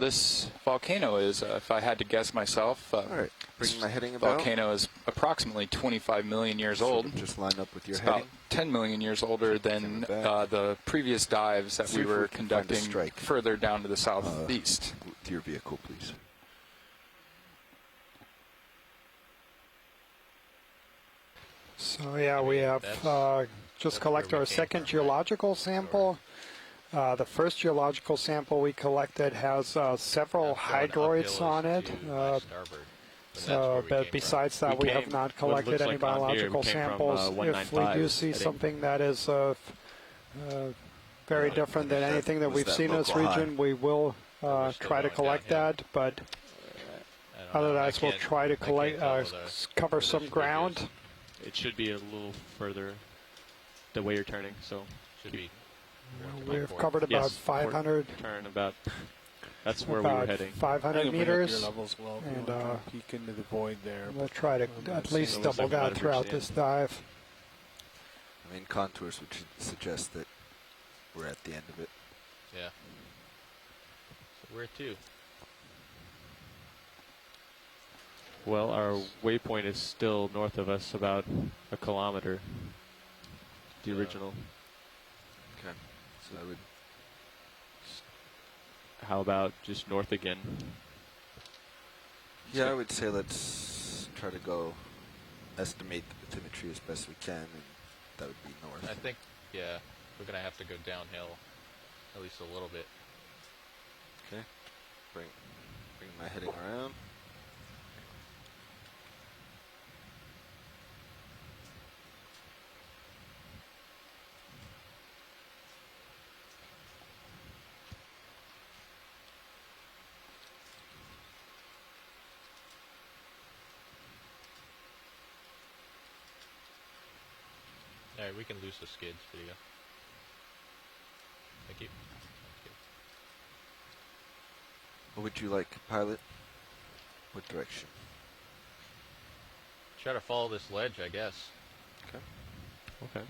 this volcano is. If I had to guess myself, All right, bring my heading this about. volcano is approximately 25 million years old. Just line up with your It's heading. about 10 million years older than the previous dives that See we if were we can find a conducting strike. further down to the southeast. With your vehicle, please. So yeah, we have just collected our second geological sample. The first geological sample we collected has several hydroids on it. But besides that, we have not collected any biological samples. If we do see something that is very different than anything that we've seen in this region, we will try to collect that. But otherwise, we'll try to collect, cover some ground. It should be a little further the way you're turning, so should be. We've covered about 500. Turn about. That's where we were heading. 500 meters. Well, and peek into the void there. We'll try to at least double that throughout this dive. I mean, contours would suggest that we're at the end of it. Yeah. So where to? Well, our waypoint is still north of us, about a kilometer. The original. Okay. So I would. How about just north again? Yeah, I would say let's try to go estimate the bathymetry as best we can, and that would be north. I think, yeah, we're going to have to go downhill at least a little bit. Okay. Bring my heading around. Alright, we can lose the skids video. Thank you. What would you like, pilot? What direction? Try to follow this ledge, I guess. Okay. Okay.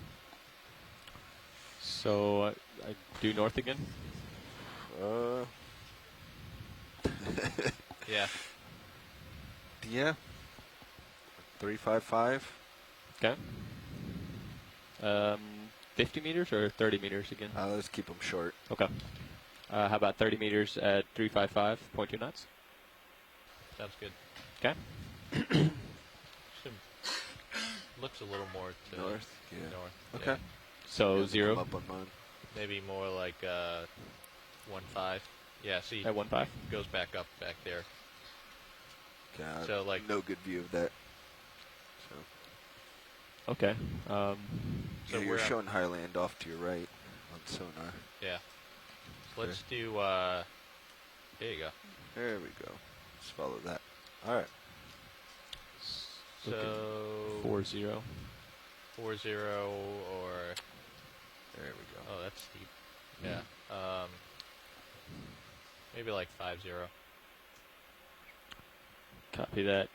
So I do north again. Yeah. Yeah. 355. Okay. 50 meters or 30 meters again? Let's keep them short. Okay. How about 30 meters at 355.2 knots? Sounds good. Okay. Looks a little more to north. Yeah. North. Okay. Yeah. So yeah, 0. Up on mine. Maybe more like 1.5. Yeah. See. At 1.5. Goes back up back there. God, so like no good view of that. So. Okay. So you're showing highland off to your right on sonar. Yeah. Let's do. There you go. There we go. Let's follow that. All right. So 4-0. 4-0 or. There we go. Oh, that's steep. Yeah. Maybe like 5-0. Copy that.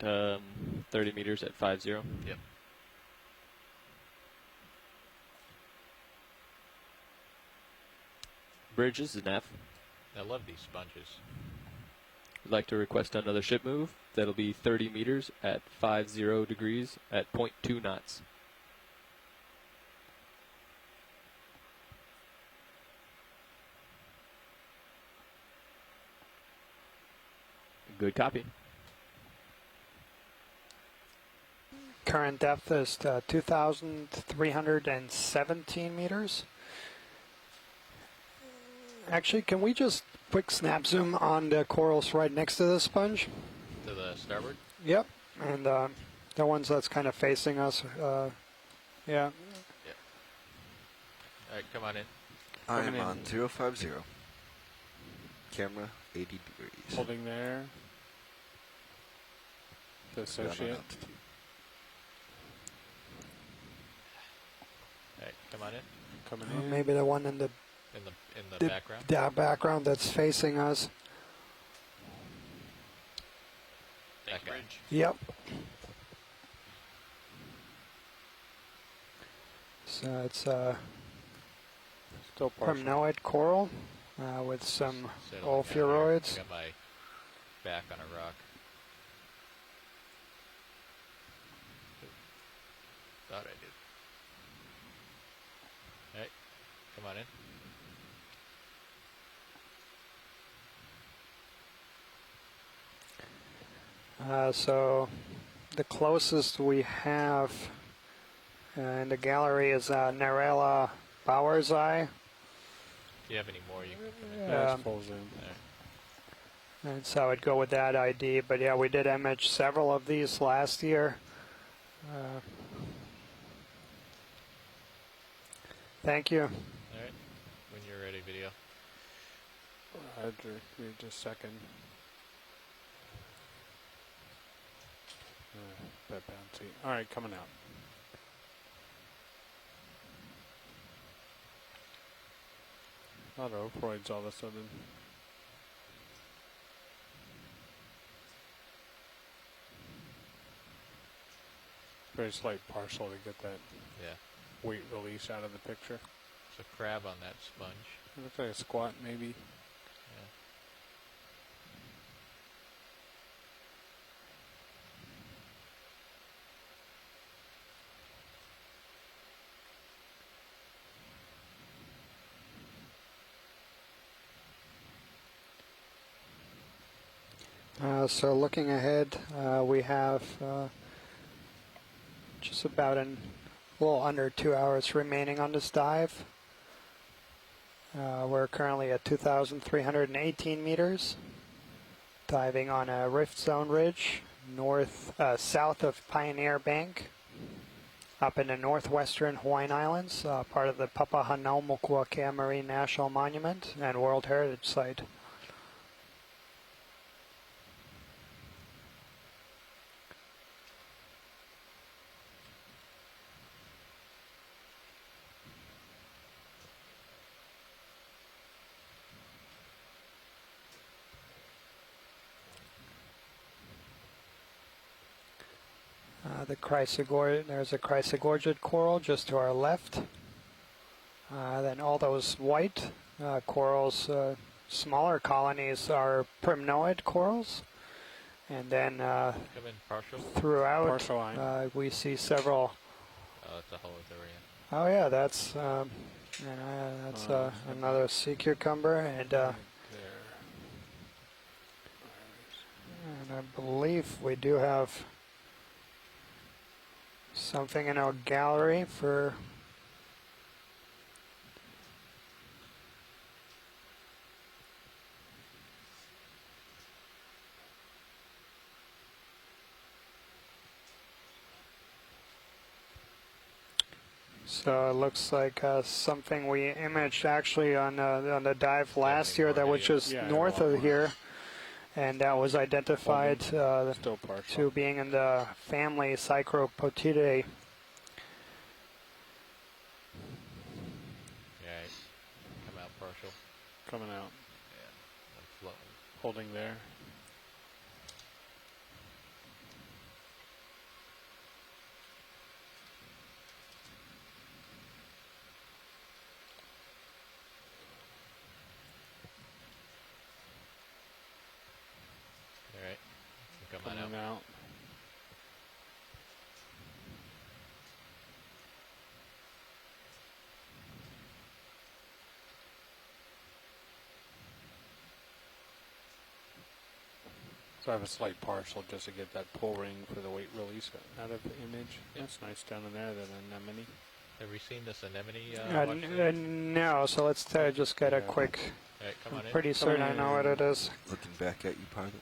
30 meters at 5-0. Yep. Bridges and F. I love these sponges. I'd like to request another ship move. That'll be 30 meters at 50 degrees at 0.2 knots. Good copy. Current depth is 2,317 meters. Actually, can we just quick snap zoom on the corals right next to the sponge? To the starboard? Yep, and the ones that's kind of facing us, yeah. Yep. All right, come on in. I am on 050. Camera 80 degrees. Holding there. To associate. All right, come on in. Coming in. Maybe the one in the background. The background that's facing us. Back bridge. Yep. So it's Still partial. permnoid coral. with some Settling down here. ophiuroids. Got my back on a rock. Thought I did. Alright, come on in. So the closest we have in the gallery is Narella Bower's Eye. If you have any more, you can come in. Yeah, Um, it pulls in. Alright. And so I'd go with that ID. But yeah, we did image several of these last year. Thank you. Alright. When you're ready, video. Roger. Give me just a second. Bit bouncy. All right, coming out. A lot of opioids all of a sudden. Very slight partial to get that Yeah. weight release out of the picture. There's a crab on that sponge. It looks like a squat, maybe. Yeah. So looking ahead, we have just about a little under 2 hours remaining on this dive. We're currently at 2,318 meters, diving on a rift zone ridge south of Pioneer Bank, up in the northwestern Hawaiian Islands, part of the Papahanaumokuakea Marine National Monument and World Heritage Site. There's a chrysogorgid coral just to our left. Then all those white corals, smaller colonies, are primnoid corals. And then Come in partial. throughout, Partial eye. we see several. Oh, that's a holothuria. Oh yeah, that's another sea cucumber, and There. I believe we do have something in our gallery for so it looks like something we imaged actually on the dive last year that was just Yeah, north a lot of here, and that was identified Still partial. to being in the family Psychropotidae. Yeah. Come out partial. Coming out. Yeah. That's floating. Holding there. Alright. Come on out. Coming out. So I have a slight partial just to get that pull ring for the weight release out of the image. That's nice down in there, that anemone. Have we seen this anemone? No, so let's just get a Yeah. quick. Alright, come on in. Pretty certain I know what it is. Looking back at you, pilot.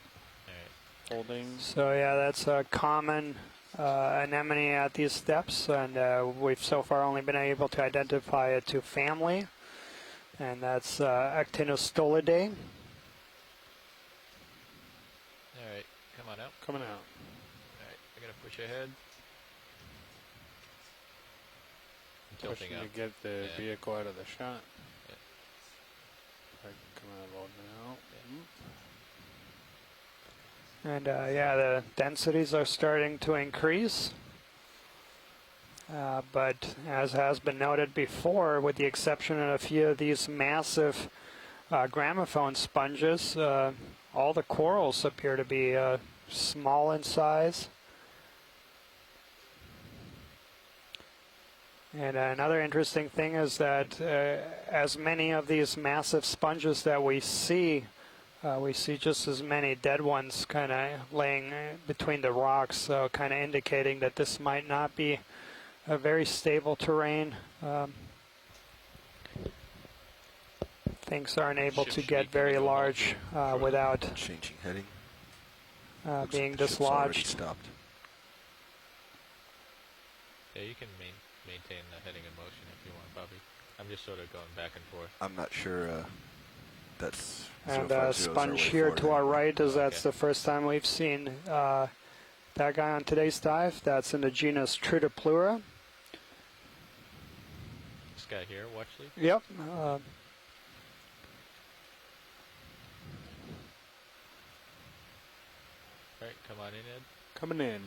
Alright. Holding. So yeah, that's a common anemone at these steps, and we've so far only been able to identify it to family, and that's Actinostolidae. Alright, come on out. Coming out. Alright, I gotta push ahead. I'm tilting Pushing up. to get the Yeah. vehicle out of the shot. Yeah. I come out a little now. And yeah, the densities are starting to increase. But as has been noted before, with the exception of a few of these massive gramophone sponges. All the corals appear to be small in size. And another interesting thing is that as many of these massive sponges that we see just as many dead ones kind of laying between the rocks, so kind of indicating that this might not be a very stable terrain. Things aren't able to get very large without Changing heading. being Like the ship's already dislodged. stopped. Yeah, you can maintain the heading in motion if you want, Bobby. I'm just sort of going back and forth. I'm not sure that's... And 050 is our sponge way here forward to our anyway. right, as that's Okay. the first time we've seen that guy on today's dive. That's in the genus Trudopleura. This guy here, Watchley. Yep. Right, come on in, Ed. Coming in.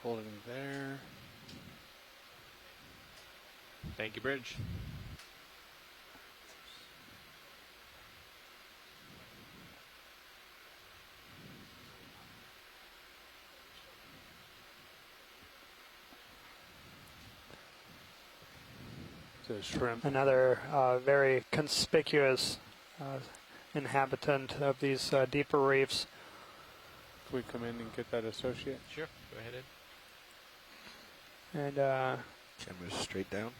Holding there. Thank you, Bridge. It's a shrimp. Another very conspicuous inhabitant of these deeper reefs. Can we come in and get that associate? Sure, go ahead, Ed. And Camera's straight down.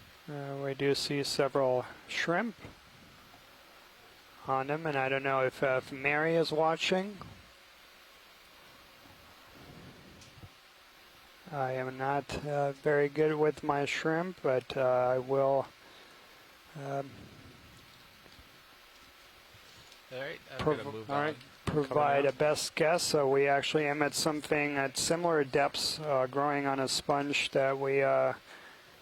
we do see several shrimp on them, and I don't know if Mary is watching. I am not very good with my shrimp, but I will All right, I'm going to move all on. right. provide Coming a best guess. So we actually emit something at similar depths growing on a sponge that we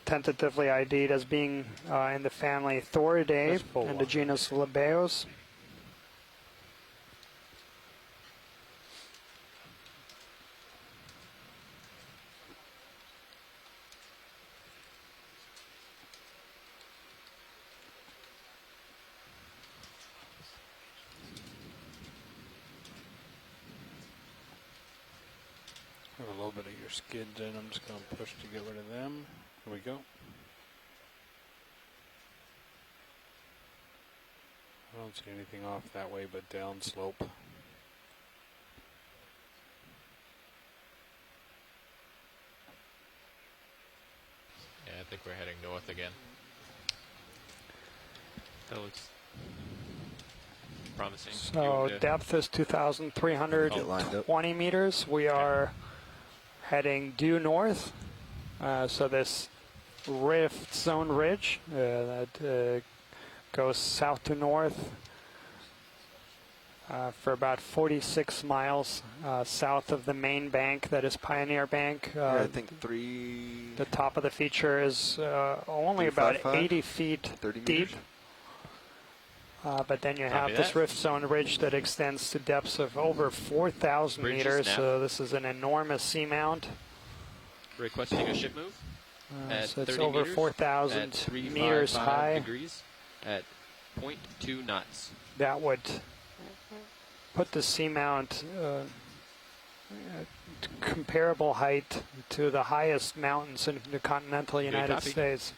tentatively ID'd as being in the family Thoridae Let's pull in the one. genus Labeos. Have a little bit of your skids in. I'm just going to push to get rid of them. Here we go. I don't see anything off that way but down slope. Yeah, I think we're heading north again. That looks promising. You So want me to- depth is 2,320 meters. We are heading due north. So this rift zone ridge that goes south to north for about 46 miles south of the main bank that is Pioneer Bank. Yeah, I think 3... The top of the feature is only about 355, 80 feet 30 deep. meters. But then you Copy have this that. rift zone ridge that extends to depths of over 4,000 Bridge is meters. now. So this is an enormous seamount. Requesting a ship move at So it's 30 over meters 4,000 at 355 meters high. degrees at 0.2 knots. That would put the seamount comparable height to the highest mountains in the continental United copy. States.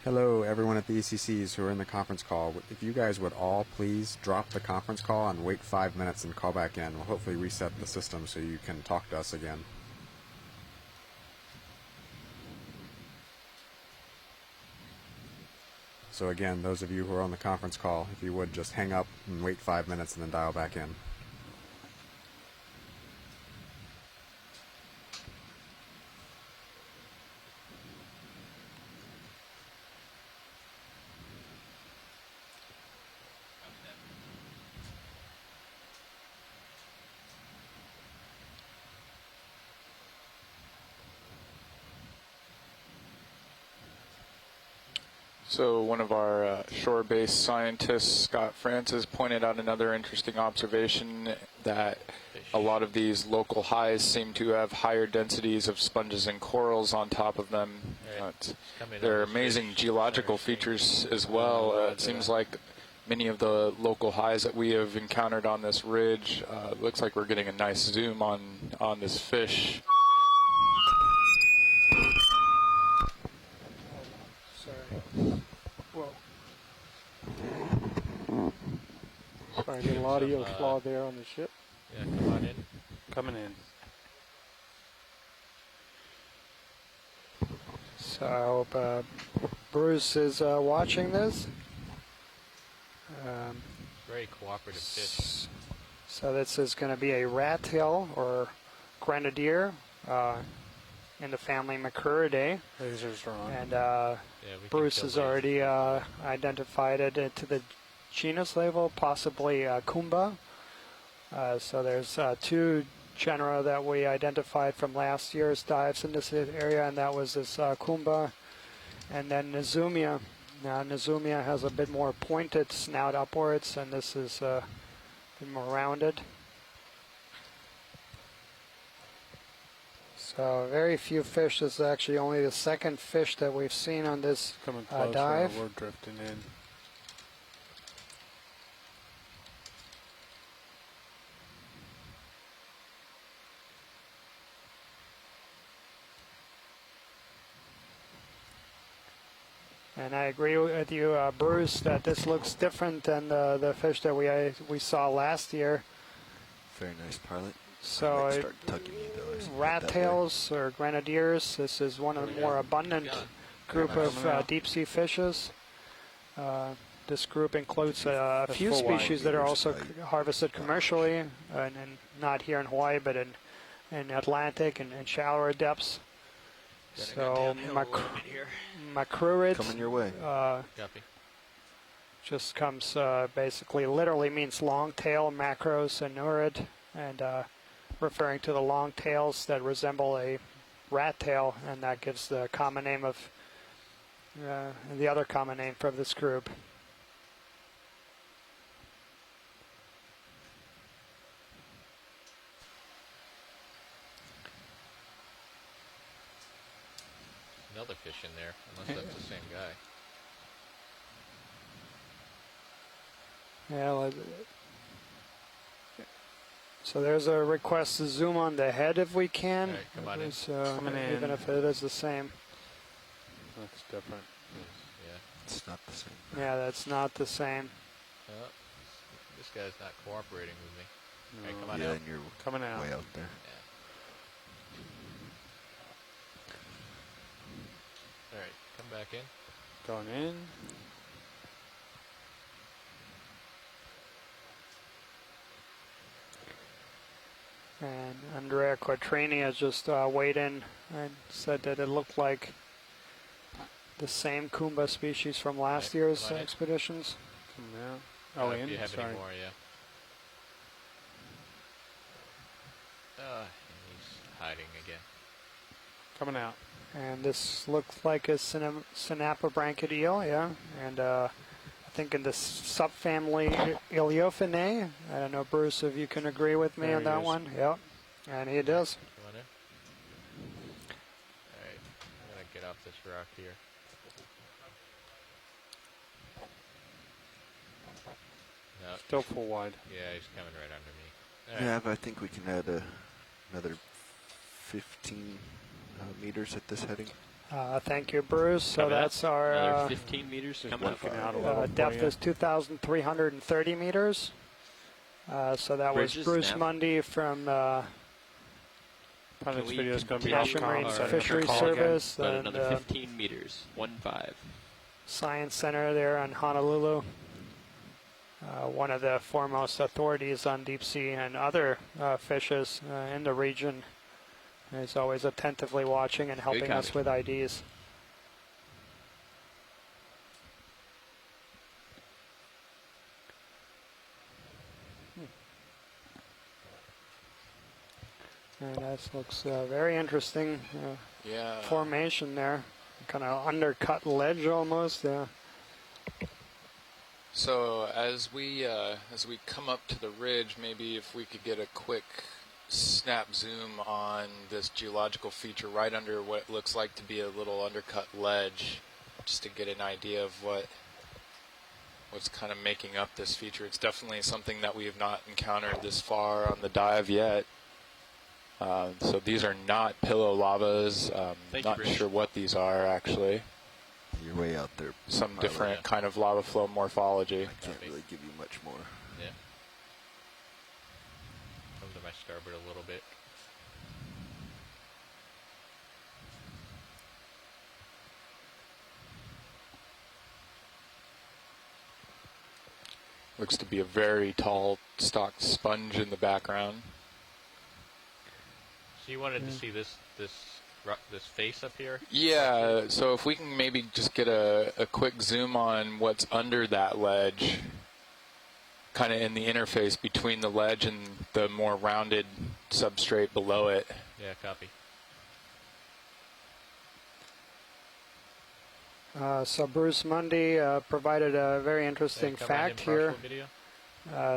Hello, everyone at the ECCs who are in the conference call. If you guys would all please drop the conference call and wait 5 minutes and call back in. We'll hopefully reset the system so you can talk to us again. So again, those of you who are on the conference call, if you would just hang up and wait 5 minutes and then dial back in. So one of our shore-based scientists, Scott Francis, pointed out another interesting observation that a lot of these local highs seem to have higher densities of sponges and corals on top of them. There are amazing geological features as well. It seems like many of the local highs that we have encountered on this ridge, looks like we're getting a nice zoom on this fish. Sorry. Whoa. Sorry, I get an audio flaw there on the ship. Yeah, come on in. Coming in. So I hope Bruce is watching this. Very cooperative fish. So this is going to be a rat tail or grenadier in the family Macuridae. Lasers are on. And Yeah, we can Bruce kill has lasers. already identified it to the genus level, possibly Kumba. So there's 2 genera that we identified from last year's dives in this area, and that was this Kumba and then Nizumia. Now Nizumia has a bit more pointed snout upwards, and this is a bit more rounded. So very few fish. This is actually only the second fish that we've seen on this Coming closer. dive. We're drifting in. And I agree with you, Bruce, that this looks different than the fish that we saw last year. Very nice pilot. So Might start tugging you though. As you rat head that tails or grenadiers, this is one of the more abundant group of deep sea fishes. This group includes a few full wide species that are meters also height. harvested commercially, and not here in Hawaii, but in Atlantic and shallower depths. So macrurid Coming your way. Copy. just comes basically literally means long tail, macros and nurid, and referring to the long tails that resemble a rat tail, and that gives the common name of the other common name for this group. Another fish in there, unless that's the same guy. Yeah. So there's a request to zoom on the head if we can. All right, come on in. So Coming in. even if it is the same. Looks different. Yeah. It's not the same. Yeah, that's not the same. Oh, this guy's not cooperating with me. No. All right, come on Yeah, out. and you're Coming out. way out there. All right, come back in. Going in. And Andrea Quattrini has just weighed in and said that it looked like the same Kumba species from last Okay, year's come on in. expeditions. Coming out. Oh, If in. you have Sorry. any more, yeah. And he's hiding again. Coming out. And this looks like a synapobranchid eel, yeah. And I think in the subfamily Iliophinae. I don't know, Bruce, if you can agree with me There on he that is. one. Yep. And he does. Come on in. All right, I'm gonna get off this rock here. No, Still full wide. yeah, he's coming right under me. All right. Yeah, but I think we can add another 15 meters at this heading. Thank you, Bruce. So Coming up. that's our Another 15 meters coming up. Working out a level depth for is 2,330 meters. So that was Bridges Bruce now. Mundy from Probably Can this we video is going to be continue National Marine off Fisheries call Service About and another 15 meters. 1-5. Science Center there in Honolulu. One of the foremost authorities on deep sea and other fishes in the region. He's always attentively watching and helping us comment. with IDs. And that looks very interesting Yeah. formation there. Kind of undercut ledge almost. Yeah. So as we come up to the ridge, maybe if we could get a quick snap zoom on this geological feature right under what looks like to be a little undercut ledge, just to get an idea of what's kind of making up this feature. It's definitely something that we have not encountered this far on the dive yet. So these are not pillow lavas. Not sure what these are actually. You're way out there. Some pilot. different kind of lava flow morphology. I can't really give you much more. Yeah. Come to my starboard a little bit. Looks to be a very tall stalked sponge in the background. So you wanted to see this face up here? Yeah, so if we can maybe just get a quick zoom on what's under that ledge, kind of in the interface between the ledge and the more rounded substrate below it. Yeah, copy. So Bruce Mundy provided a very interesting fact here.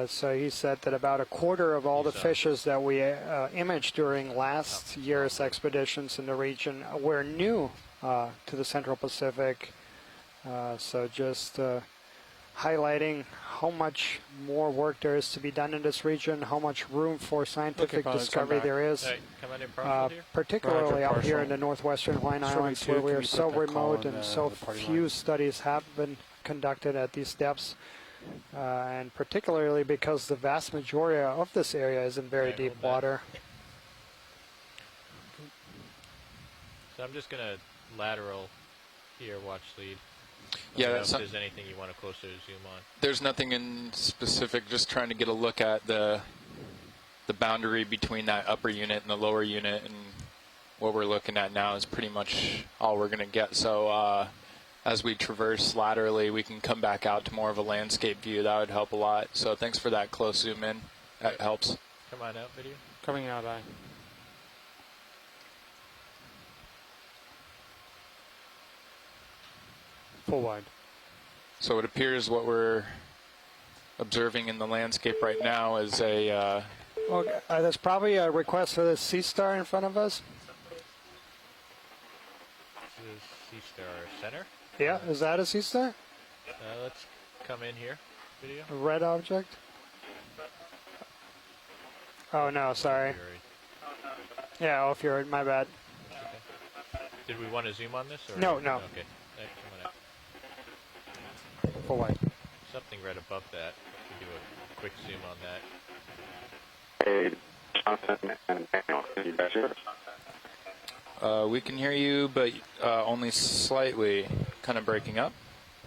So he said that about a quarter of all the fishes that we imaged during last year's expeditions in the region were new to the Central Pacific. So just highlighting how much more work there is to be done in this region, how much room for scientific discovery there is, Hey, come on in partial here. particularly out here in the northwestern Hawaiian Islands where we are so remote and so few studies have been conducted at these depths. And particularly because the vast majority of this area is in very deep water. So I'm just going to lateral here, watch lead. Yeah, If there's anything you want to closer zoom on. There's nothing in specific, just trying to get a look at the boundary between that upper unit and the lower unit, and what we're looking at now is pretty much all we're going to get. So as we traverse laterally, we can come back out to more of a landscape view. That would help a lot. So thanks for that close zoom in. That helps. Come on out, video. Coming out, I. Full wide. So it appears what we're observing in the landscape right now is a... there's probably a request for the sea star in front of us. This is Sea Star Center. Yeah, is that a sea star? Let's come in here, video. A red object? Oh no, sorry. Yeah, off your, my bad. Okay. Did we want to zoom on this? Or? No. Okay. Hey, come on out. Full wide. Something right above that. We can do a quick zoom on that. Hey, Johnson and Daniel, can you guys hear us? We can hear you, but only slightly, kind of breaking up.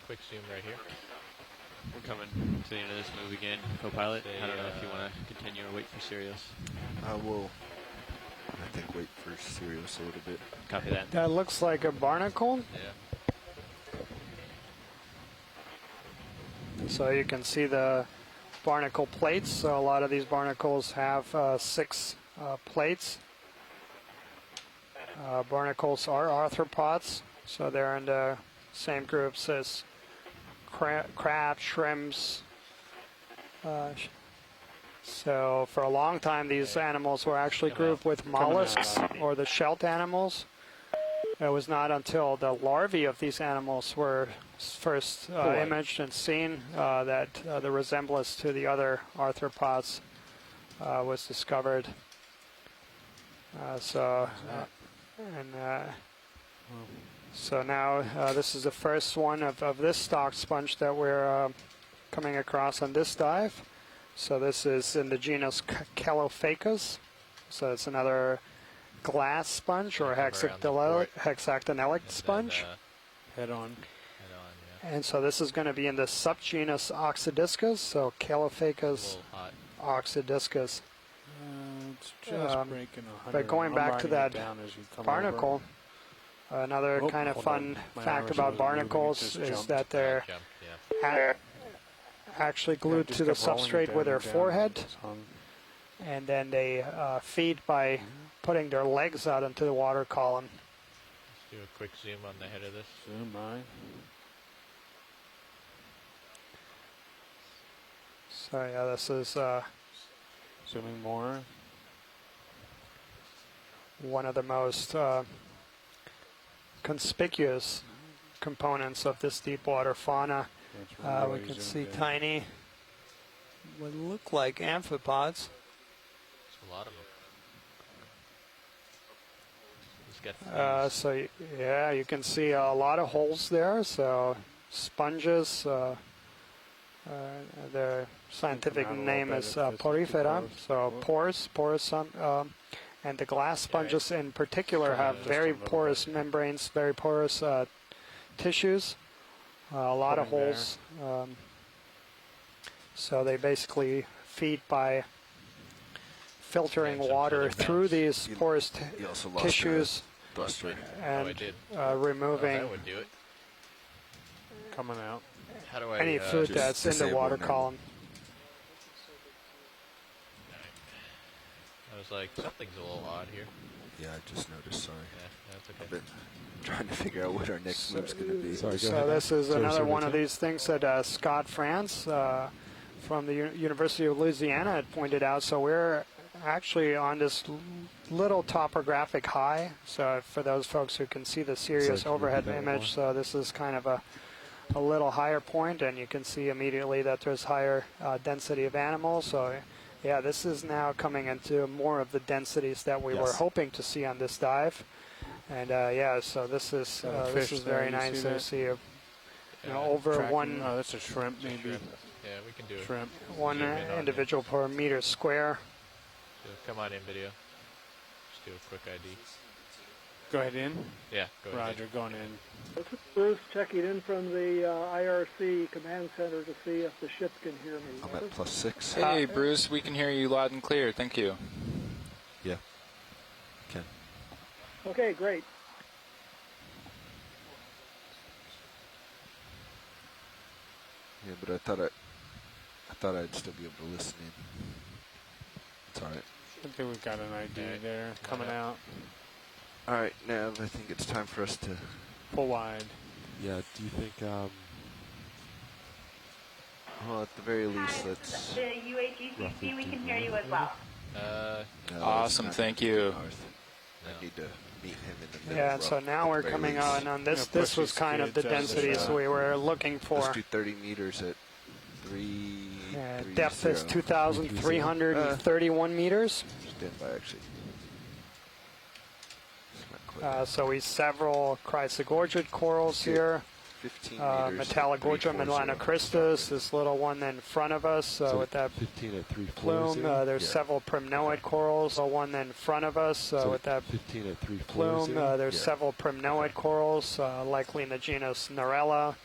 Quick zoom right here. We're coming to the end of this move again, co-pilot. I don't know if you want to continue or wait for Sirius. I will, I think, wait for Sirius a little bit. Copy that. That looks like a barnacle. Yeah. So you can see the barnacle plates. So a lot of these barnacles have 6 plates. Barnacles are arthropods, so they're in the same groups as crabs, shrimps. So for a long time, these animals were actually grouped with mollusks or the shelled animals. It was not until the larvae of these animals were first imaged and seen that the resemblance to the other arthropods was discovered. So now this is the first one of this stalked sponge that we're coming across on this dive. So this is in the genus Calophacus. So it's another glass sponge or hexactinelic sponge. Head Head on. on, yeah. And so this is going to be in the subgenus Oxydiscus. So Calophacus oxydiscus. It's just breaking 100. But going back to that barnacle, another Oh, kind of hold fun on. My fact arrows about are moving, it barnacles just is jumped. that they're Yeah. actually glued just to the kept rolling it substrate down with their and down. forehead, It's hung. and then they feed by putting their legs out into the water column. Let's do a quick zoom on the head of this. Zoom, I. So yeah, this is Zooming more. one of the most conspicuous components of this deep water fauna. It's We really can zoomed see in. tiny, what look like amphipods. There's a lot of them. He's got fleas. So yeah, you can see a lot of holes there. So sponges. The scientific Come out a name little is bit if it's too porifera. close. So porous, and the glass sponges in particular have Just very a little porous bit. membranes, very porous tissues. A lot of Coming there. holes. So they basically feed by filtering And some water further through bounce. these porous You also lost tissues the thruster. I and did. removing that would do it. Coming out. How do I? any food just that's in the disable water it now. column. I was like, something's a little odd here. Yeah, I just noticed. Sorry. Yeah, that's okay. I've been trying to figure out what our next move's going to be. Sorry, go So ahead. this is Sorry, another sir, one of Tim. these things that Scott France from the University of Louisiana had pointed out. So we're actually on this little topographic high. So for those folks who can see the Sorry, Sirius can you overhead repeat that image, more? so this is kind of a little higher point, and you can see immediately that there's higher density of animals. So yeah, this is now coming into more of the densities that we were Yes. hoping to see on this dive. And yeah, so this is Got a this fish is there, very you nice see to that? see a, Yeah, over Tracking- one Oh, that's a shrimp, maybe. shrimp. Yeah, we can do it. Shrimp. one Zoom in on individual per meter square. So come on in video. Just do a quick ID. Go ahead in. Yeah, go ahead. Roger, going in. This is Bruce checking in from the IRC command center to see if the ship can hear me. I'm at +6. Hey, Bruce, we can hear you loud and clear. Thank you. Yeah. Ken. Okay, great. Yeah, but I thought I'd still be able to listen in. It's all right. I think we've got an ID Okay. there. Come on Coming out. out. All right, Nav, I think it's time for us to. Full wide. Yeah, do you think, Well, at the very least, let's. The UAGCC, we can hear you as well. Uh, No, Awesome, let's not thank go you. north. No. I need to meet him in the middle. Yeah, and so rough, now at we're the very coming least. on this. Yeah, This push was these kind of the kids out of the densities shot. we were looking Let's for. do 30 meters at 3. Depth is 2,331 meters. Stand by, actually. It's not quite So we several chrysogorgid corals here. 15 meters. Metallogorgia 340. melanocristus, this little one in front of us with that 15 at 340? plume. There's Yeah. several primnoid corals, one in front of us with that 15 at 340? plume. There's Yeah. several primnoid corals, likely in the genus Narella.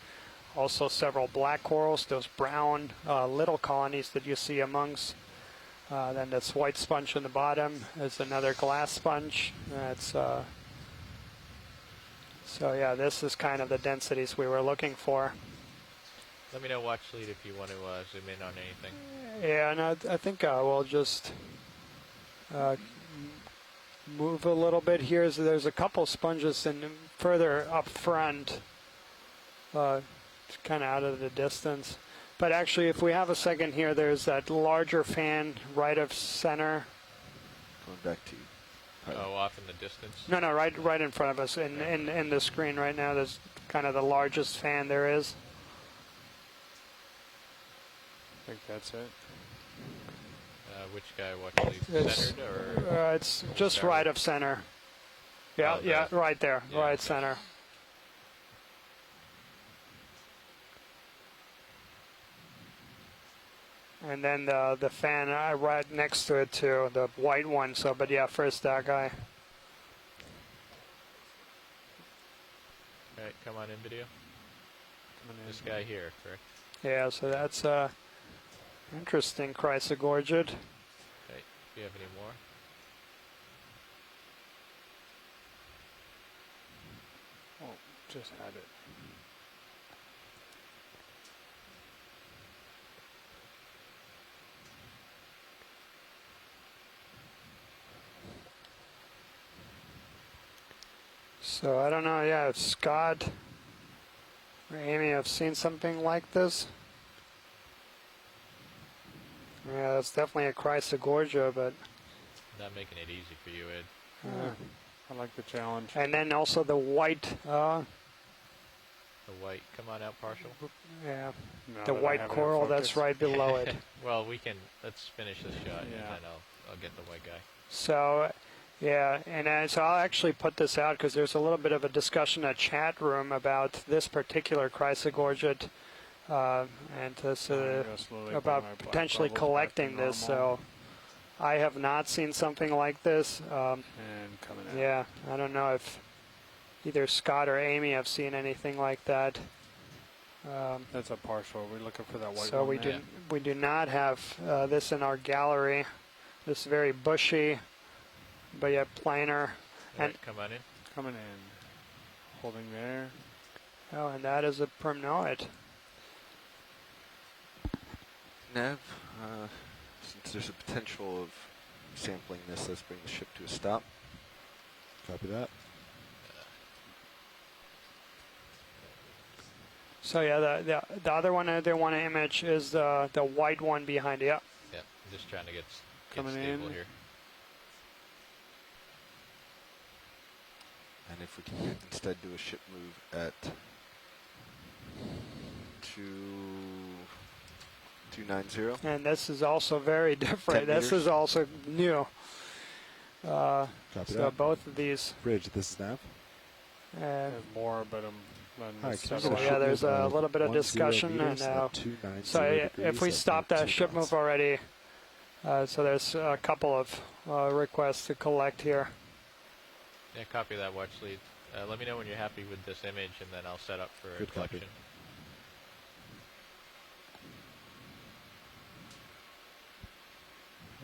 Also several black corals, those brown little colonies that you see amongst. Then this white sponge in the bottom is another glass sponge. That's so yeah, this is kind of the densities we were looking for. let me know watch lead if you want to zoom in on anything. Yeah, and I think we'll just move a little bit here. So there's a couple sponges in further up front, kind of out of the distance. But actually, if we have a second here, there's that larger fan right of center. Going back to you. Oh, off in the distance. No, right in front of us in the screen right now. There's kind of the largest fan there is. I think that's it. Which guy watch lead? It's, Centered or? it's just Sorry. right of center. Yeah, Oh, the- yeah, right there, yeah, right okay. center. And then the fan right next to it too, the white one. So, but yeah, first that guy. All right, come on in video. Coming in. This guy here, correct? Yeah, so that's interesting chrysogorgid. Okay. Do you have any more? Oh, just had it. So I don't know. Yeah, if Scott or Amy have seen something like this. Yeah, that's definitely a chrysogorgia, but Not making it easy for you, Ed. I like the challenge. And then also the white, The white, come on out partial. yeah, Now the that I white have it in coral focus. that's right below it. Well, let's finish this shot, and Yeah. then I'll get the white guy. So, yeah, and so I'll actually put this out because there's a little bit of a discussion in a chat room about this particular chrysogorget, and this, I'm gonna slowly bring about my black potentially bubbles back to collecting this. So, normal. I have not seen something like this. And coming out. Yeah, I don't know if either Scott or Amy have seen anything like that. That's a partial. We're looking for that white So one. we do not have this in our gallery. This very bushy, but yet plainer. All And right, come on in. Coming in. Holding there. oh, and that is a primnoid. Nav, since there's a potential of sampling this, let's bring the ship to a stop. Copy that. So yeah, the other one I want to image is the white one behind it. Yeah. Yeah, I'm just trying to get Coming stable in. here. And if we can instead do a ship move at 290. And this is also very different. 10 This meters. is also new. Copy So that. both of these. Bridge, this is Nav. There's more, but Hi, So can I get a yeah, ship there's move a of little bit of 10 discussion, and meters at 290 so if degrees we at stop that 0.2 ship knots. move already, so there's a couple of requests to collect here. Yeah, copy that watch lead. Let me know when you're happy with this image, and then I'll set up for Good copy. collection.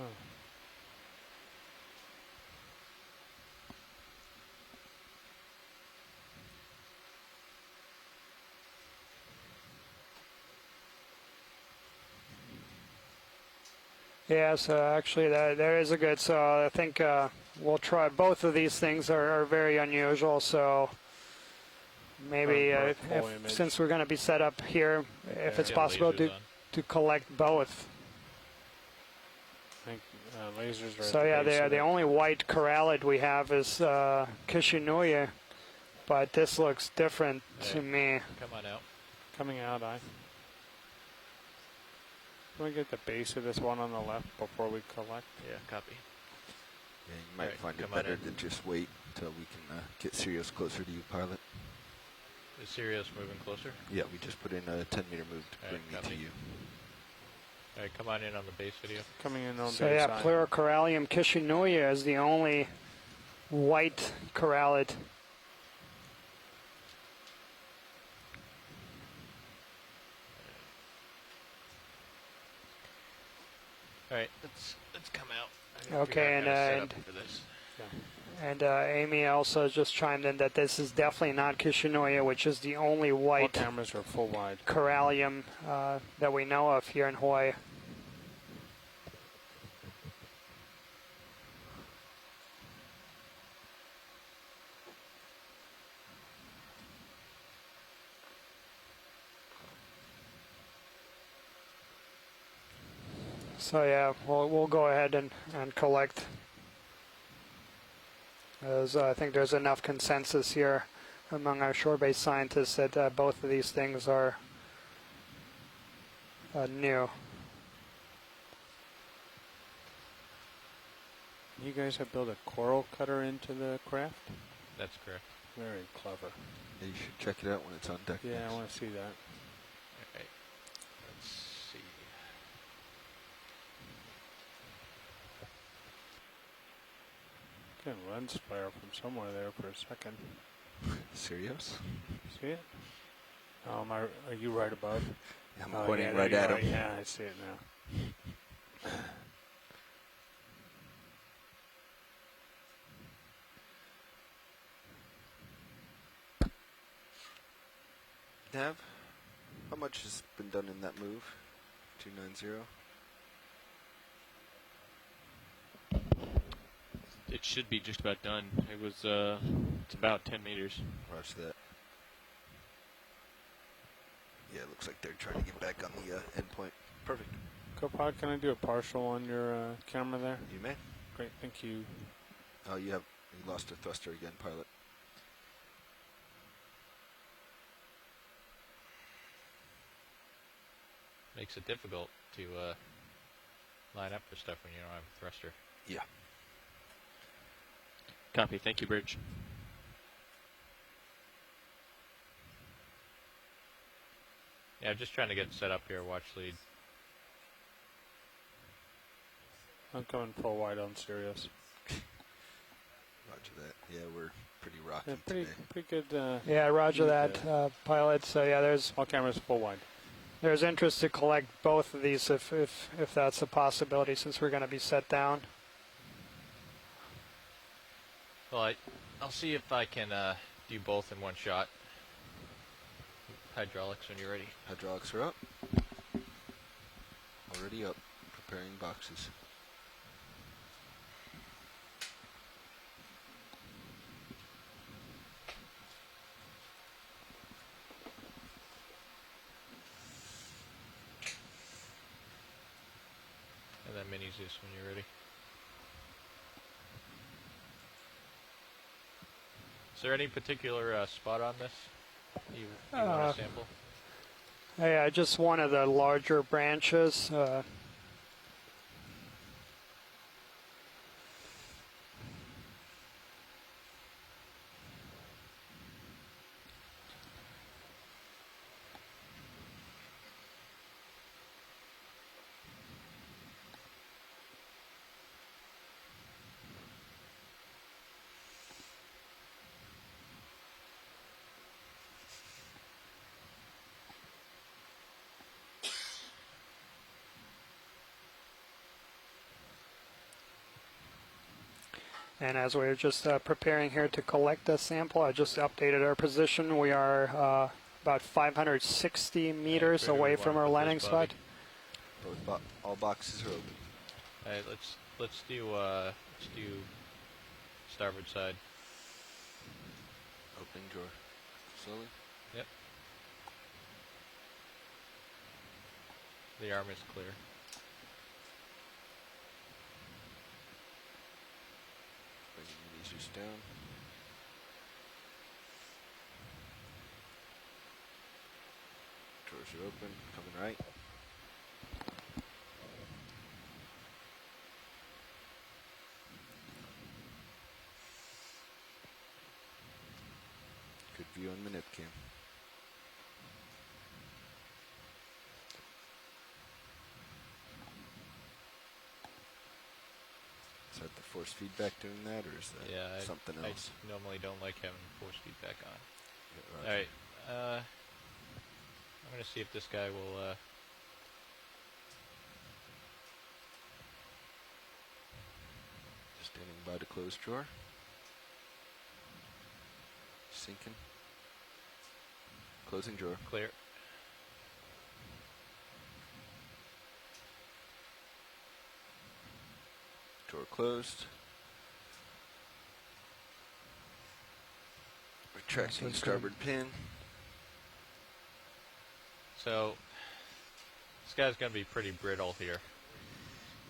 Oh. Yeah, so actually there is a good, so I think we'll try, both of these things are very unusual, so maybe For a full image. since we're going to be set up here, if it's Yeah, possible lasers on. to collect both. I think lasers are So at yeah, the base of the it. only white corallid we have is Kishinuya, but this looks different to Hey. me. Come on out. Coming out, Can we get the base of this one on the left before we collect? Yeah, copy. Yeah, you might Alright, find it come on better in. to just wait until we can get Sirius closer to you, pilot. Is Sirius moving closer? Yeah, we just put in a 10-meter move to Alright, bring me copy. to you. All right, come on in on the base video. Coming in on So base yeah, side. Pleurocorallium Kishinuya is the only white corallid. All right, let's come out. I gotta Okay, figure out how to set and up for this. And Amy also just chimed in that this is definitely not Kishinuya, which is the only All white cameras are full wide. corallium that we know of here in Hawaii. So yeah, we'll go ahead and collect. As I think there's enough consensus here among our shore-based scientists that both of these things are new. You guys have built a coral cutter into the craft? That's correct. Very clever. Yeah, you should check it out when it's on deck. Yeah, next. I want to see that. All right, let's see. Getting lens flare from somewhere there for a second. Sirius? See it? Oh, are you right above? I'm Oh, pointing yeah, right there at you are. him. Yeah, I see it now. Nav, how much has been done in that move? 290? It should be just about done. It was, it's about 10 meters. Watch that. Yeah, it looks like they're trying to get back on the endpoint. Perfect. Copod, can I do a partial on your camera there? You may. Great, thank you. Oh, you have You lost a thruster again, pilot. Makes it difficult to line up for stuff when you don't have a thruster. Yeah. Copy. Thank you, Bridge. Yeah, just trying to get set up here. Watch lead. I'm coming full wide on Sirius. Roger that. Yeah, we're pretty rocky Yeah, pretty good. Yeah, roger that, pilot. So yeah, all cameras full wide. there's interest to collect both of these if that's a possibility, since we're going to be set down. Well, I'll see if I can do both in one shot. Hydraulics when you're ready. Hydraulics are up. Already up. Preparing boxes. And then mini Zeus when you're ready. Is there any particular spot on this you want to sample? Yeah, just one of the larger branches. And as we're just preparing here to collect the sample, I just updated our position. We are about 560 meters away from our landing spot. All boxes are open. All right, let's do starboard side. Opening drawer. Slowly. Yep. The arm is clear. Bringing these down. Drawers are open. Coming right. Good view on the nip cam. Is that the force feedback doing that, or is that something else? I normally don't like having force feedback on. Yeah, all right, I'm going to see if this guy will... Standing by the closed drawer. Sinking. Closing drawer. Clear. Drawer closed. Retracting starboard pin. So, this guy's going to be pretty brittle here.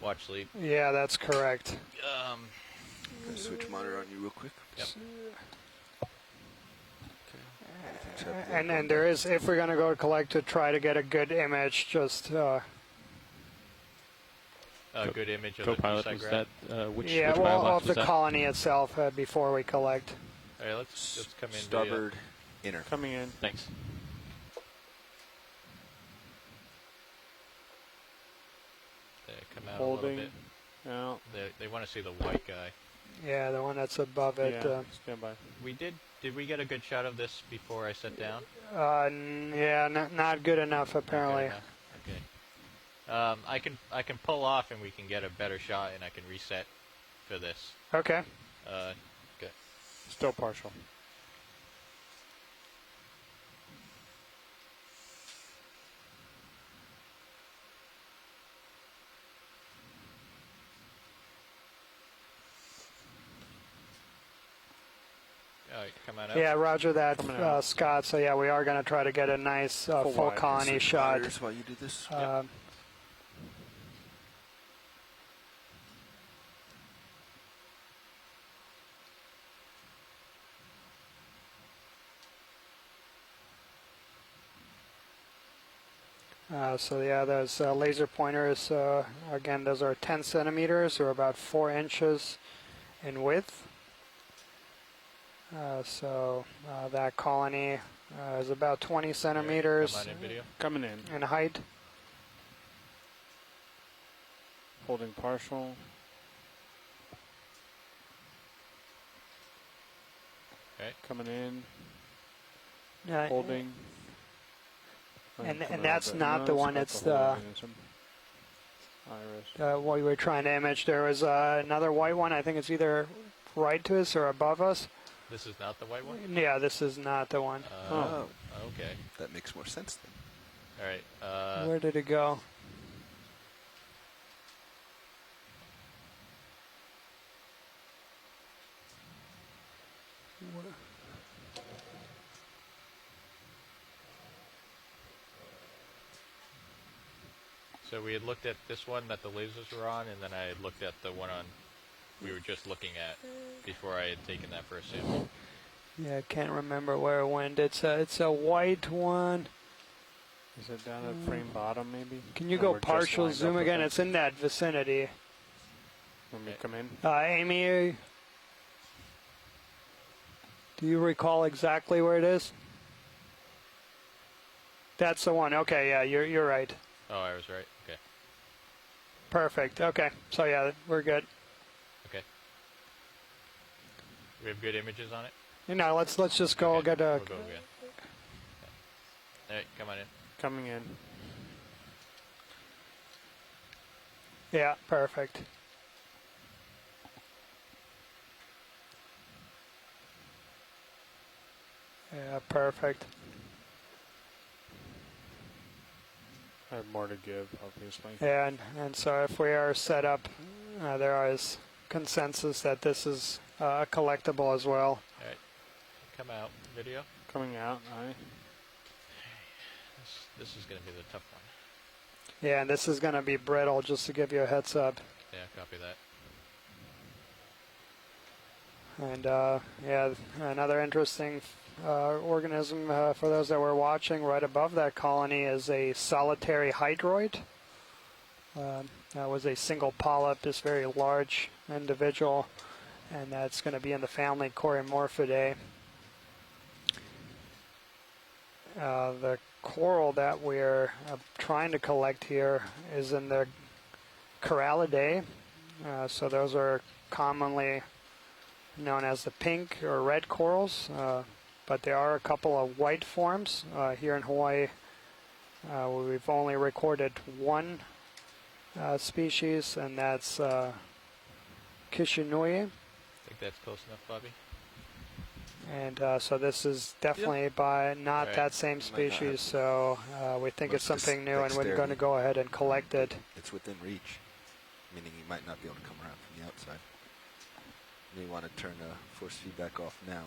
Watch lead. Yeah, that's correct. Gonna switch monitor on you real quick. Yep. And then there is, if we're going to go collect, to try to get a good image, just... a good image of co-pilot the was that which yeah, which well, firebox of was the that? colony itself before we collect. All right, let's come in. Starboard inner. Coming in. Thanks. They come out Holding. a little bit. Out. They want to see the white guy. Yeah, the one that's above it. Yeah, stand by. Did we get a good shot of this before I set down? Yeah, not good enough apparently. Okay. I can pull off and we can get a better shot, and I can reset for this. Okay. Good. Still partial. All right, come on out. Yeah, roger that, Scott. So yeah, we are going to try to get a nice full colony shot. While you do this. So yeah, those laser pointers, again, those are 10 centimeters or about 4 inches in width. So that colony is about 20 centimeters Come on in video. Coming in. in height. Holding partial. Okay. Coming in. Holding. Coming And out that's the- not no, the it's one, about it's whole the organism. Iris. what we were trying to image. There was another white one. I think it's either right to us or above us. This is not the white one? Yeah, this is not the one. Oh. Okay. That makes more sense then. All right. Where did it go? So we had looked at this one that the lasers were on, and then I had looked at the one on we were just looking at before I had taken that first sample. Yeah, I can't remember where it went. It's a white one. Is it down at frame bottom, maybe? Can you Or go we're just partial lined zoom up with again? it? It's in that vicinity. Let me come in. Amy, do you recall exactly where it is? That's the one. Okay, yeah, you're right. Oh, I was right. Okay. Perfect. Okay, so yeah, we're good. Okay. We have good images on it? You know, let's just go Okay, get a. we'll go again. Okay. All right, come on in. Coming in. Yeah, perfect. Yeah, perfect. I have more to give, obviously. Yeah, and so if we are set up, there is consensus that this is a collectible as well. All right. Come out. Video. Coming out, aye. This is going to be the tough one. Yeah, and this is going to be brittle, just to give you a heads up. Yeah, copy that. And yeah, another interesting organism for those that were watching, right above that colony is a solitary hydroid. That was a single polyp, this very large individual, and that's going to be in the family Corimorphidae. The coral that we're trying to collect here is in the Corallidae. So those are commonly known as the pink or red corals, but there are a couple of white forms. Here in Hawaii, we've only recorded one species, and that's Kishinui. I think that's close enough, Bobby. And so this is definitely by not Right. that same species, so we think it's something new, and we're going to go ahead and collect it. It's within reach, meaning you might not be able to come around from the outside. You may want to turn the force feedback off now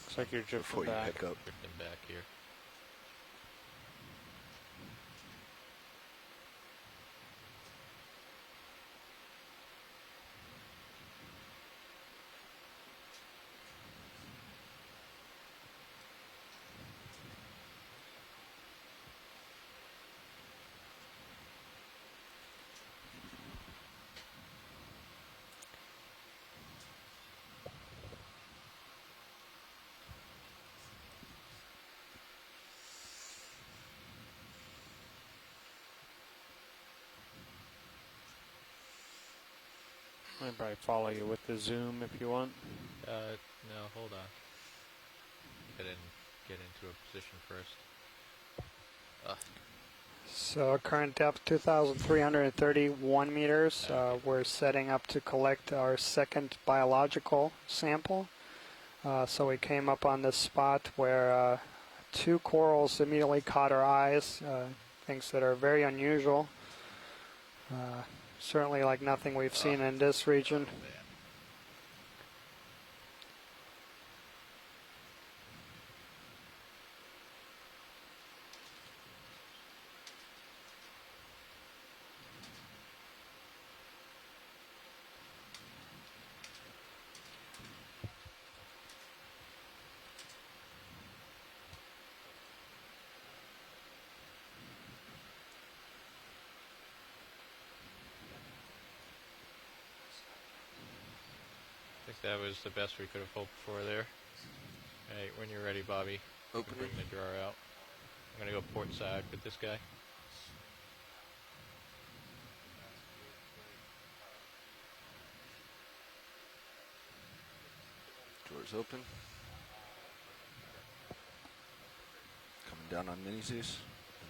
Looks like you're before drifting you back. pick up. Drifting back here. I'd probably follow you with the zoom if you want. No, hold on. I didn't get into a position first. So current depth 2,331 meters. We're setting up to collect our second biological sample. So we came up on this spot where two corals immediately caught our eyes, things that are very unusual. Certainly like nothing we've seen in this region. that was the best we could have hoped for there. Hey, when you're ready, Bobby, Open bring the drawer out. I'm going to go port side with this guy. Doors open. Coming down on Mini Zeus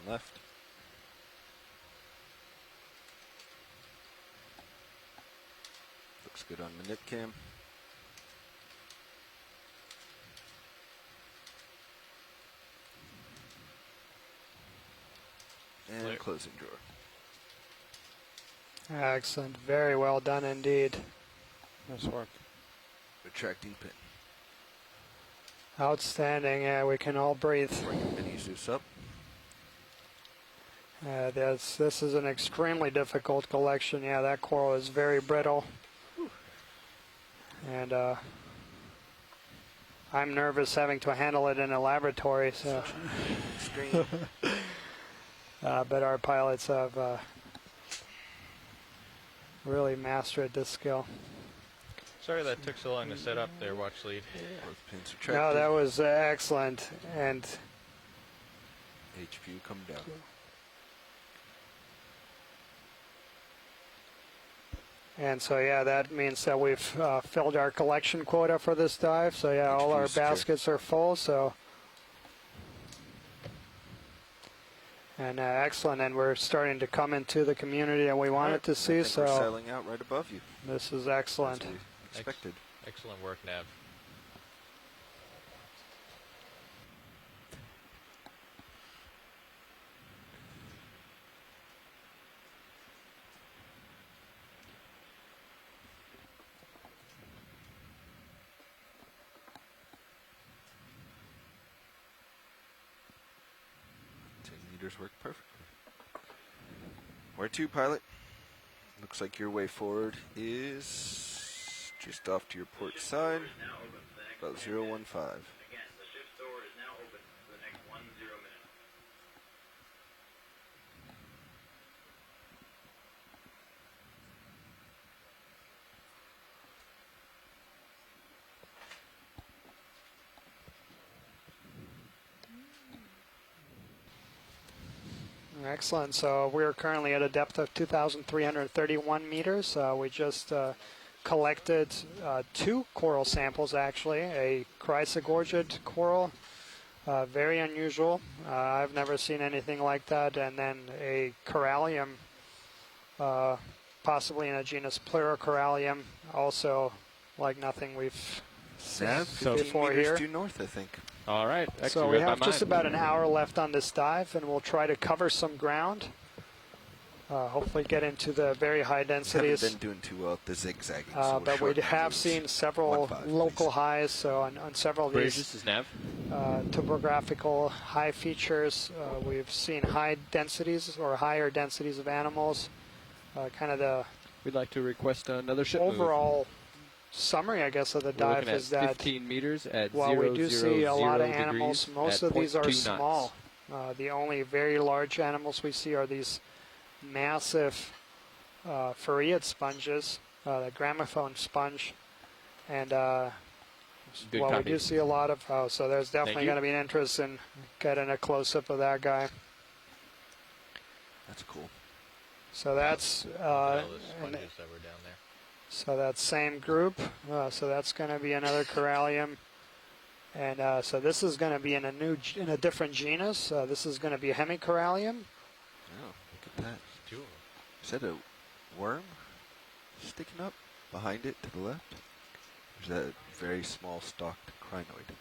and left. Looks good on the nip cam. And Clear. closing drawer. Excellent. Very well done indeed. Nice work. Retracting pin. Outstanding. Yeah, we can all breathe. Bringing Mini Zeus up. This is an extremely difficult collection. Yeah, that coral is very brittle. And I'm nervous having to handle it in a laboratory. So, but our pilots have really mastered this skill. Sorry that took so long to set up there, watch lead. Both pins No, retracted. that was excellent. And HPU come down. so, yeah, that means that we've filled our collection quota for this dive. So, yeah, all our HPU secure. baskets are full. So, and excellent. And we're starting to come into the community that we wanted to see. I think we're So, sailing out right above you. this is excellent. As we expected. Excellent work, Nav. Meters work perfectly. Where to, pilot? Looks like your way forward is just off to your port side, about 015. Again, the ship's door is now open for the next 10 minutes. Excellent. So we're currently at a depth of 2,331 meters. We just collected 2 coral samples, actually. A chrysogorgid coral, very unusual. I've never seen anything like that. And then a corallium, possibly in a genus Pleurocorallium, also like nothing we've seen before here. Due north, I think. All right. So we have just about an hour left on this dive, and we'll try to cover some ground. Hopefully get into the very high densities. Haven't been doing too well at the zigzagging. So but we have seen several 15, local please. highs, so on several of Bridge, these this is Nav. topographical high features, we've seen high densities or higher densities of animals. Kind of the We'd like to request another ship overall summary, I guess, of the We're dive looking at is that 15 meters at while we do see a lot of degrees animals, most at of these are 0.2 small. knots. The only very large animals we see are these massive farreid sponges, the gramophone sponge, and while we copy. do see a lot of, so there's definitely you. going to be an interest in getting a close-up of that guy. That's cool. So that's All the sponges that were down there. so that same group. So that's going to be another corallium, and so this is going to be in a different genus. This is going to be a hemicorallium. Oh, look at that. Two of them. Is that a worm sticking up behind it to the left? Or is that a very small stalked crinoid?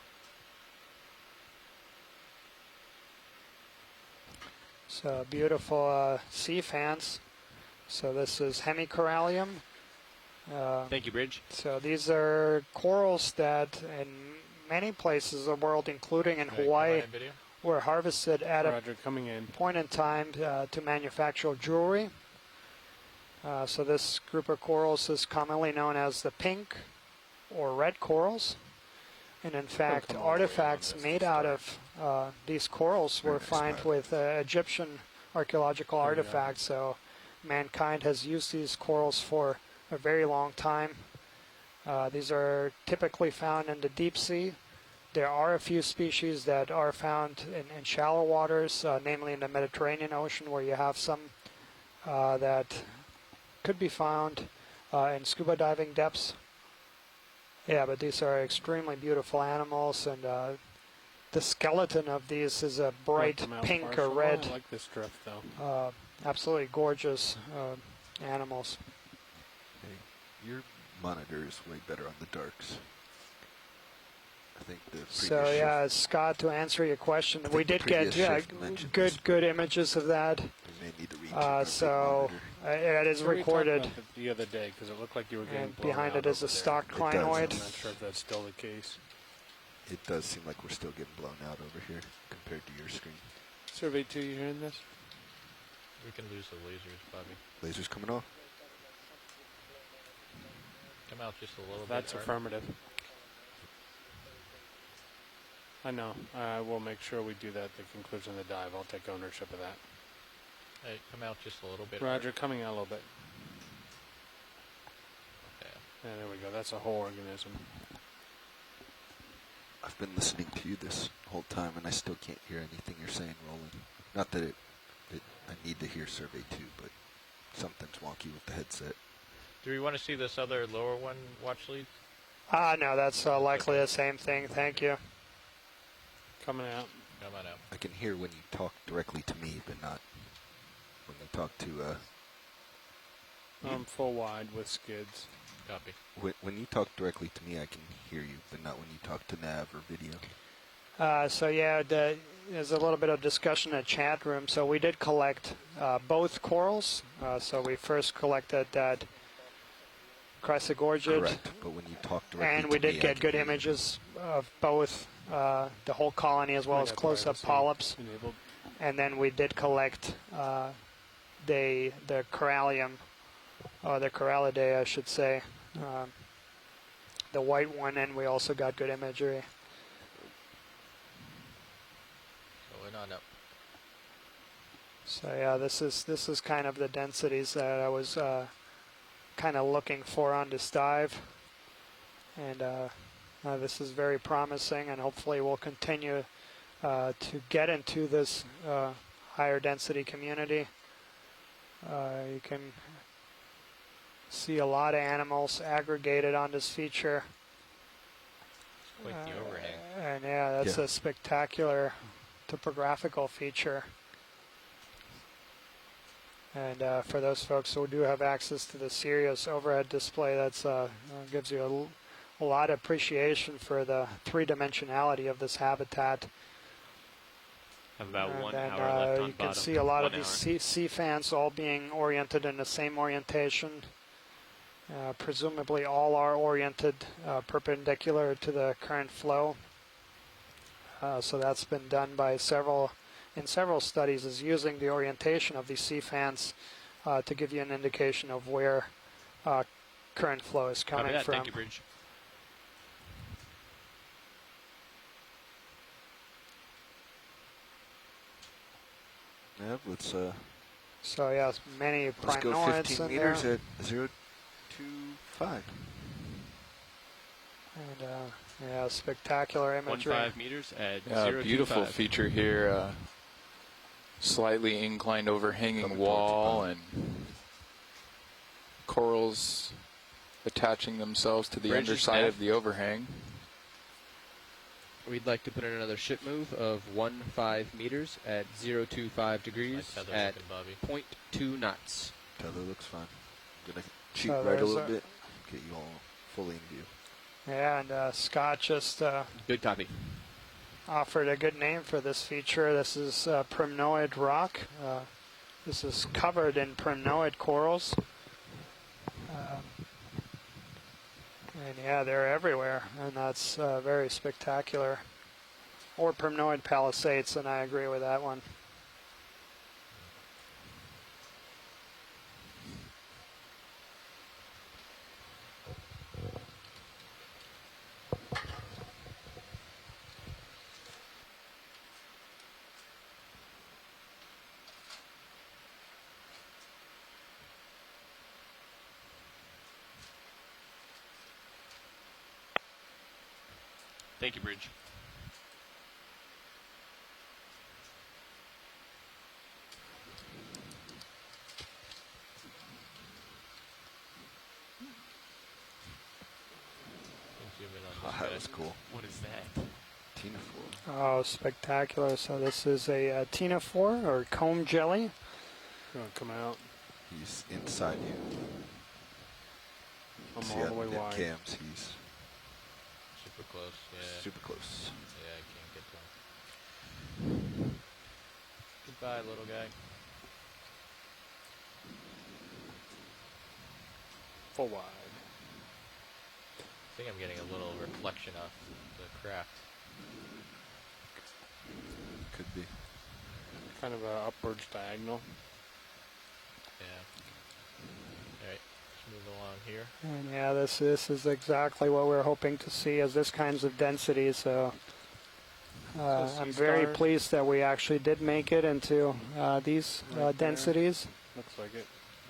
So beautiful sea fans. So this is hemicorallium. Thank you, Bridge. So these are corals that in many places of the world, including in Hawaii, were harvested at Roger, coming in. a point in time to manufacture jewelry. So this group of corals is commonly known as the pink or red corals. And in fact, come all the way artifacts on this made to out start. of these corals were Very nice found pilot. with Egyptian archaeological There you go. artifacts. So mankind has used these corals for a very long time. These are typically found in the deep sea. There are a few species that are found in shallow waters, namely in the Mediterranean Ocean, where you have some that could be found in scuba diving depths. Yeah, but these are extremely beautiful animals, and the skeleton of these is a bright pink or red. I like this drift, though. Absolutely gorgeous animals. Hey, your monitor is way better on the darks. I think the previous So yeah, Scott, to answer your question, we did get good images of that. We may need to reach so it is recorded. About it the other day, because it looked like you were getting And blown behind out it is a over stock there. clinoid. I'm not sure if that's still the case. It does seem like we're still getting blown out over here compared to your screen. Survey 2, you hearing this? We can lose the lasers, Bobby. Lasers coming off? Come out just a little bit. That's affirmative. I know. I will make sure we do that at the conclusion of the dive. I'll take ownership of that. Hey, come out just a little bit. Roger, coming out a little bit. Okay. Yeah, there we go. That's a whole organism. I've been listening to you this whole time, and I still can't hear anything you're saying, Roland. Not that I need to hear survey 2, but something's wonky with the headset. Do we want to see this other lower one watch lead? No, that's likely the same thing. Thank you. Coming out. Coming out. I can hear when you talk directly to me, but not when you talk to... Full wide with skids. Copy. When you talk directly to me, I can hear you, but not when you talk to nav or video. So yeah, there's a little bit of discussion in the chat room. So we did collect both corals. So we first collected that Chrysogorgid. Correct, but when you talk directly and we to me, did get good images of both the whole colony as well as close-up polyps. Enabled. And then we did collect the corallium, or the corallidae, I should say, the white one, and we also got good imagery. Going on up. So yeah, this is kind of the densities that I was kind of looking for on this dive, and this is very promising, and hopefully we'll continue to get into this higher density community. You can see a lot of animals aggregated on this feature. It's quite the overhang. And yeah, that's a spectacular topographical feature. And for those folks who do have access to the Sirius overhead display, that's gives you a lot of appreciation for the three-dimensionality of this habitat. Have about and 1 then, hour left on you can bottom. see a lot of 1 these hour. sea fans all being oriented in the same orientation. Presumably all are oriented perpendicular to the current flow. So that's been done by several studies, is using the orientation of these sea fans to give you an indication of where current flow is coming Copy that. from. Thank you, Bridge. Yeah, let's So yes, many let's go primnoids 15 in meters there. at 025. And yeah, spectacular imagery. 1.5 meters at Beautiful 0.25. feature here. Slightly inclined overhanging wall and corals attaching themselves to the Bridge is underside nav. of the overhang. We'd like to put in another ship move of 1.5 meters at 0.25 degrees Nice tether at looking, Bobby. 0.2 knots. Tether looks fine. I'm going to cheat So right a there's little a- bit, get you all fully in view. Yeah, and Scott just Good copy. offered a good name for this feature. This is primnoid rock. This is covered in primnoid corals. And yeah, they're everywhere, and that's very spectacular. Or primnoid palisades, and I agree with that one. Thank you, Bridge. Oh, that was cool. What is that? Tina 4. Oh, spectacular. So this is a Tina 4 or comb jelly. Going to come out. He's inside you. I'm See all the on way them wide. cams, he's Super close, yeah. super close. Yeah, I can't get to him. Goodbye, little guy. Full wide. I think I'm getting a little reflection off the craft. Could be. Kind of a upwards diagonal. Yeah. Alright, let's move along here. And yeah, this is exactly what we're hoping to see as this kinds of densities. So I'm very pleased that we actually did make it into these densities. Looks like it.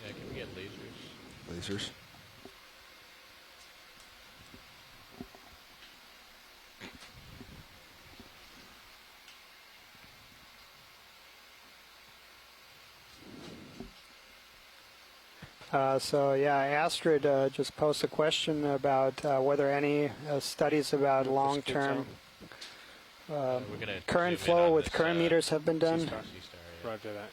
Yeah, can we get lasers? Lasers. So yeah, Astrid just posed a question about whether any studies about long-term current flow with current meters have been done. C-star, yeah. Roger that.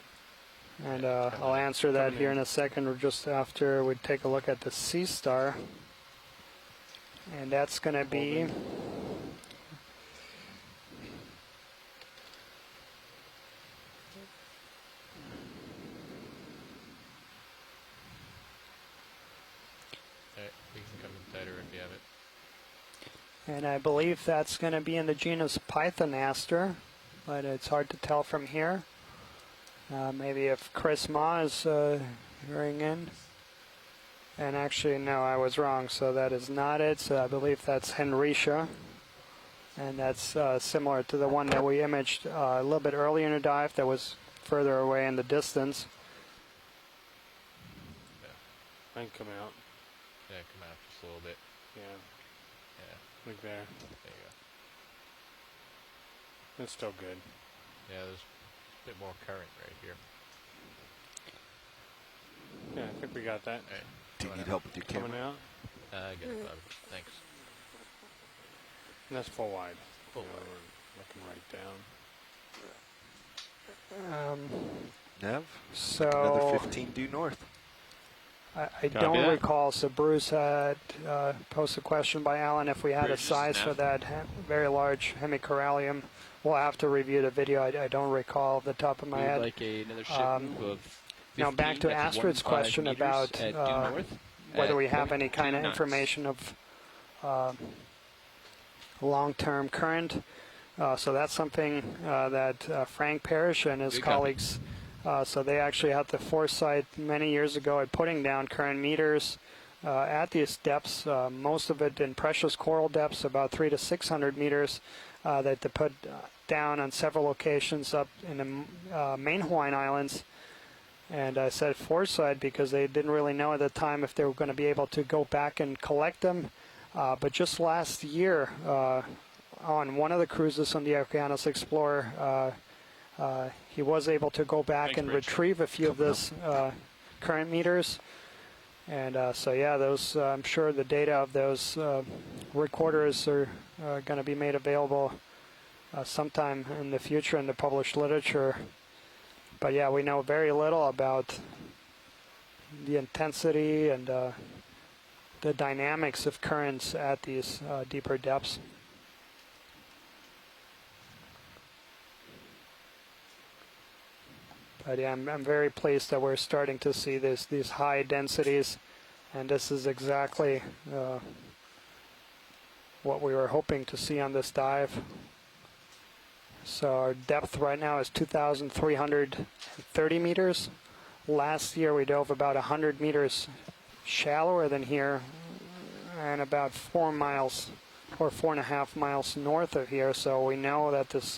And I'll answer that here in a second, or just after we take a look at the C-star. And that's going to be We can come in tighter if you have it. and I believe that's going to be in the genus Pythonaster, but it's hard to tell from here. Maybe if Chris Ma is hearing in. And actually, no, I was wrong, so that is not it. So I believe that's Henricia. And that's similar to the one that we imaged a little bit earlier in the dive that was further away in the distance. I can come out. Yeah, come out just a little bit. Yeah. Yeah. Like there. There you go. It's still good. Yeah, there's a bit more current right here. Yeah, I think we got that. All right. Do you need help with your camera? Coming out. I get it, Bobby. Thanks. And that's full wide. Full You know, wide. we're looking right down. Nav? So Another 15 due north. I don't recall. So Bruce had posed a question by Alan if we had a size for that very large hemicorallium. We'll have to review the video. I don't recall off the top of my head. Like another ship move of 15, now back to Astrid's question about whether we have any kind of information of long-term current. So that's something that Frank Parrish and his colleagues, so they actually had the foresight many years ago at putting down current meters at these depths, most of it in precious coral depths, about 300 to 600 meters, that they put down on several locations up in the main Hawaiian Islands. And I said foresight because they didn't really know at the time if they were going to be able to go back and collect them. But just last year, on one of the cruises on the Okeanos Explorer, he was able to go back and retrieve a few of those current meters. And so yeah, those I'm sure the data of those recorders are going to be made available sometime in the future in the published literature. But yeah, we know very little about the intensity and the dynamics of currents at these deeper depths. But yeah, I'm very pleased that we're starting to see these high densities, and this is exactly what we were hoping to see on this dive. So our depth right now is 2,330 meters. Last year we dove about 100 meters shallower than here and about 4 miles or 4.5 miles north of here. So we know that this